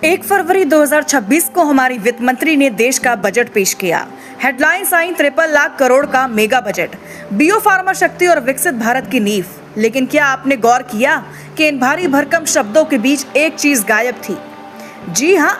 1 फरवरी 2026 को हमारी वित्त मंत्री ने देश का बजट पेश किया। हेडलाइंस आई 53 लाख करोड़ का मेगा बजट, बियो फार्मा शक्ति और विकसित भारत की नींव। लेकिन क्या आपने गौर किया कि इन भारी भरकम शब्दों के बीच एक चीज गायब थी? जी हाँ,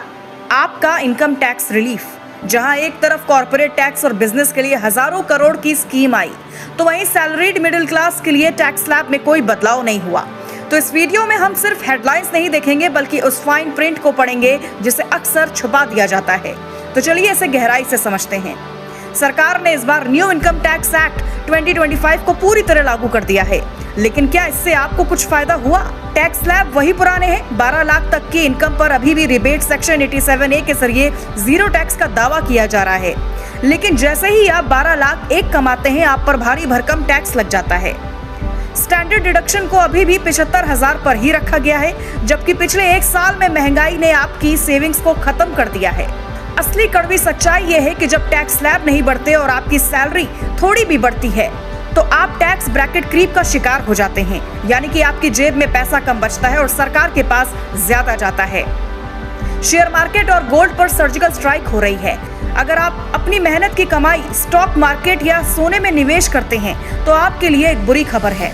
आपका इनकम टैक्स रिलीफ। जहां एक तरफ कॉर्पोरेट टैक्स और बिजनेस के लिए हजारों करोड़ की स्कीम आई, तो वहीं सैलरीड मिडिल क्लास के लिए टैक्स स्लैब में कोई बदलाव नहीं हुआ। तो इस वीडियो में हम सिर्फ हेडलाइंस नहीं देखेंगे, बल्कि उस फाइन प्रिंट को पढ़ेंगे जिसे अक्सर छुपा दिया जाता है। तो चलिए इसे गहराई से समझते हैं। सरकार ने इस बार न्यू इनकम टैक्स एक्ट 2025 को पूरी तरह लागू कर दिया है, लेकिन क्या इससे आपको कुछ फायदा हुआ? टैक्स स्लैब वही पुराने हैं। 12 लाख तक की इनकम पर अभी भी रिबेट सेक्शन 87A के जरिए जीरो टैक्स का दावा किया जा रहा है। लेकिन जैसे ही आप 12 लाख एक कमाते हैं, आप पर भारी भरकम टैक्स लग जाता है। स्टैंडर्ड डिडक्शन को अभी भी 75,000 पर ही रखा गया है, जबकि पिछले एक साल में महंगाई ने आपकी सेविंग्स को खत्म कर दिया है। असली कड़वी सच्चाई ये है कि जब टैक्स स्लैब नहीं बढ़ते और आपकी सैलरी थोड़ी भी बढ़ती है, तो आप टैक्स ब्रैकेट क्रीप का शिकार हो जाते हैं। यानी कि आपकी जेब में पैसा कम बचता है और सरकार के पास ज्यादा जाता है। शेयर मार्केट और गोल्ड पर सर्जिकल स्ट्राइक हो रही है। अगर आप अपनी मेहनत की कमाई स्टॉक मार्केट या सोने में निवेश करते हैं, तो आपके लिए एक बुरी खबर है।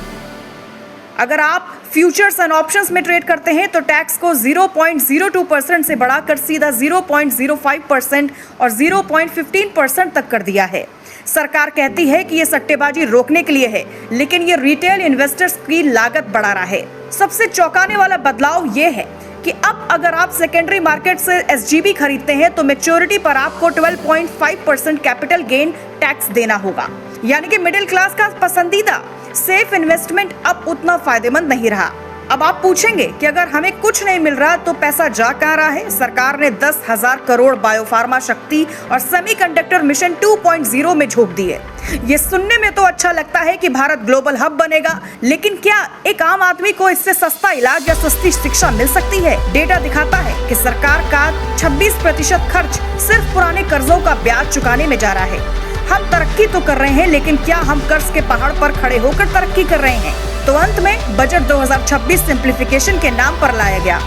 अगर आप फ्यूचर्स एंड ऑप्शंस में ट्रेड करते हैं, तो टैक्स को 0.02% से बढ़ाकर सीधा 0.05% और 0.15% तक कर दिया है। सरकार कहती है कि ये सट्टेबाजी रोकने के लिए है, लेकिन ये रिटेल इन्वेस्टर्स की लागत बढ़ा रहा है। सबसे चौंकाने वाला बदलाव ये है कि अब अगर आप सेकेंडरी मार्केट से SGB खरीदते हैं, तो मैच्योरिटी पर आपको 12.5% कैपिटल गेन टैक्स देना होगा। यानी कि मिडिल क्लास का पसंदीदा सेफ इन्वेस्टमेंट अब उतना फायदेमंद नहीं रहा। अब आप पूछेंगे कि अगर हमें कुछ नहीं मिल रहा तो पैसा जा कहाँ रहा है? सरकार ने 10,000 करोड़ बायोफार्मा शक्ति और सेमीकंडक्टर मिशन 2.0 में झोंक दिए। ये सुनने में तो अच्छा लगता है कि भारत ग्लोबल हब बनेगा, लेकिन क्या एक आम आदमी को इससे सस्ता इलाज या सस्ती शिक्षा मिल सकती है? डेटा दिखाता है कि सरकार का 26% खर्च सिर्फ पुराने कर्जों का ब्याज चुकाने में जा रहा है। हम तरक्की तो कर रहे हैं, लेकिन क्या हम कर्ज के पहाड़ पर खड़े होकर तरक्की कर रहे हैं? तो अंत में बजट 2026 सिंप्लीफिकेशन के नाम पर लाया गया,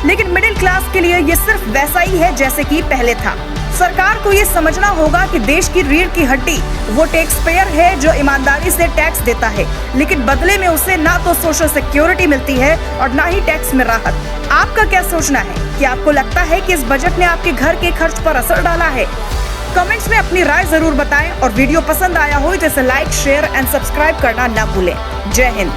लेकिन मिडिल क्लास के लिए ये सिर्फ वैसा ही है जैसे कि पहले था। सरकार को ये समझना होगा कि देश की रीढ़ की हड्डी वो टैक्स पेयर है जो ईमानदारी से टैक्स देता है, लेकिन बदले में उसे ना तो सोशल सिक्योरिटी मिलती है और ना ही टैक्स में राहत। आपका क्या सोचना है? क्या आपको लगता है कि इस बजट ने आपके घर के खर्च पर असर डाला है? कमेंट्स में अपनी राय जरूर बताएं और वीडियो पसंद आया हो तो इसे लाइक, शेयर एंड सब्सक्राइब करना ना भूलें। जय हिंद।